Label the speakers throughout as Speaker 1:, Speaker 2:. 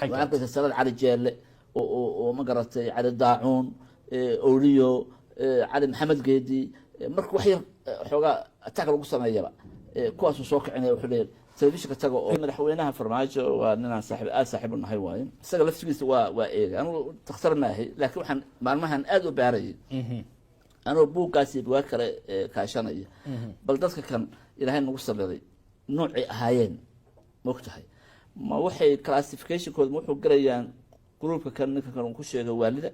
Speaker 1: وعندك السلال على الجيل وما قرأت على الداعون أوليو على محمد قيدي مرك وحير حوجا أتاكل قصة يبا كواس وسوق عنا وحليل تلفزيون كتاجو من حويناها فرماجة وأننا صاحب النهاية سجل لفتي وإيه أنا تختار ما هي لكن وحن مع المهن أدو بعري أنا بو قاسي بواكر كاشانية بلدتك كان إلى هاي نوصل لذي نوع هايين مقتحي ما وحي كلاسيفيكيشن كود موحو قريان جروب كان كوش والده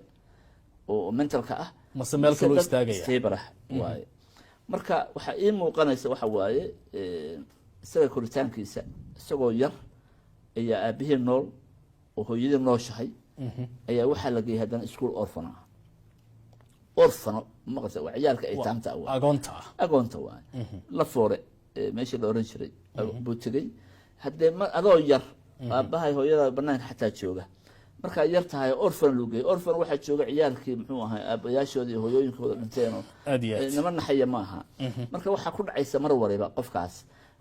Speaker 1: ومنتل كأه
Speaker 2: مسمى لك لو استاجي
Speaker 1: سيبره واي marka waxa ii muuqanaysa waxa waaye isaga koritaankiisa isagoo yar ayaa aabihii nool oo hooyadii nooshahay ayaa waxa la geeyay hadan iskuul orfano maqasa waa ciyaalka ay taamta agoonta waa la foore meeshii la oran jiray buu tagay hadee adoo yar aabahay hooyada banaanka xataa jooga marka yar tahay orfan lugay orfan waxa jooga ciyaalkii muxuu ahaa aabayaashoodii hooyooyinkooda dhinteeno nama naxaya maaha marka waxa ku dhacaysa mar wariba qofkaas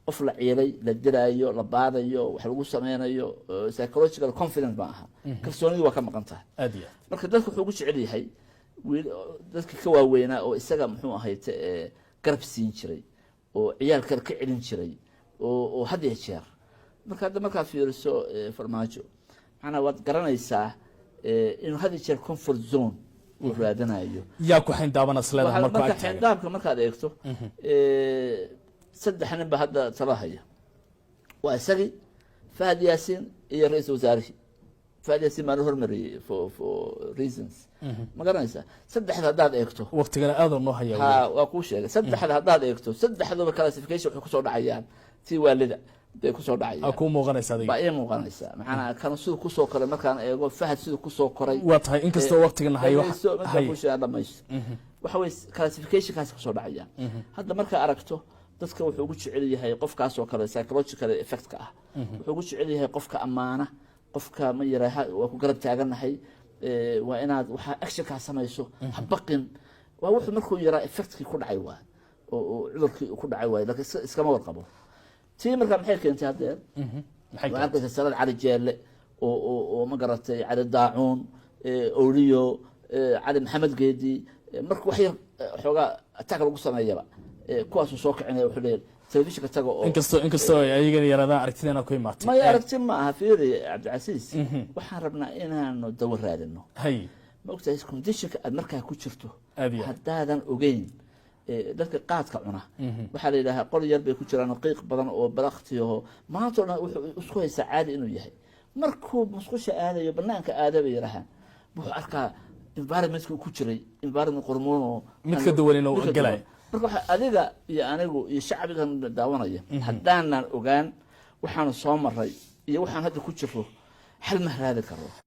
Speaker 1: qof la ciilay la diraayo la baadayo wax lagu sameeynayo psychological confidence maaha kalsoonidii waa ka maqan tahay marka dadku wuxuu ugu jecel yahay dadka ka waaweynaa oo isaga muxuu ahayd garab siin jiray oo ciyaalka ka celin jiray oo had iyo jeer marka fiiriso farmaajo أنا واتقرنيسا إنه هذا الشيء comfort zone وفرادنا أيوه.
Speaker 2: ياكو حين دابنا سلالة
Speaker 1: مركات. حين دابك مركات يكتو سد حنا بهذا صراحة وأسري فهد ياسين هي رئيس وزراء فهد ياسين ما له مري for reasons. ما قرنيسا سد حدا يكتو.
Speaker 2: وقت كان هذا ما هي.
Speaker 1: ها وأقولش سد حدا يكتو سد حدا بالكلاسيفيكيشن وحكوا عيان في والده. kusoo dhacay
Speaker 2: aku muuqanaysaa
Speaker 1: baa ay muuqanaysaa maxana kan sidoo ku soo koray markaan eego fahad sidoo ku soo koray
Speaker 2: waa tahay inkastoo waqtigan hayo
Speaker 1: waxa way classification kaas ku soo dhacaya hadda marka aragto dadka wuxuu ugu jecel yahay qofkaas oo kale psychological effect ka ah wuxuu ugu jecel yahay qofka amaana qofka ma yiraahdo waa ku garab taaganahay waa inaad waxa action ka samayso habaqin waa wuxuu markuu yaraa effect ku dhacay waa oo cudurkii ku dhacay waa laakiin iska ma warqabo تيم مركب حيل أنت هذا وعندك السلال على الجيل وما قرأت على الداعون أوليو على محمد قيدي مركب وحير حوجا أتاكل قصة يبا كواس وسوق عنا وحليل تلفزيون كتاجو
Speaker 2: إنكستو يجي يرانا عرفتنا كوي
Speaker 1: ما يعرفت معها في عبد العزيز وحاربنا إنها إنه دور هذا إنه
Speaker 2: هي
Speaker 1: ما قلت لكم ديشك المركب كوتشرته حتى هذا أوجين dadka qaadka cuna waxa la ilaahay qol yar bay ku jiraan qiiq badan oo balaqtiyo maanta wuxuu isku haysaa caadi inuu yahay markuu musqusha aadayo banaanka aadaba yarahan wuxuu arkaa environment-ku ku jiray environment qormoono
Speaker 2: mid ka duwan inuu galay
Speaker 1: marka waxa adiga iyo anigu iyo shacbigan daawanaya haddaanan ogaan waxaan soo maray iyo waxaan hadda ku jiro hal ma raadi karo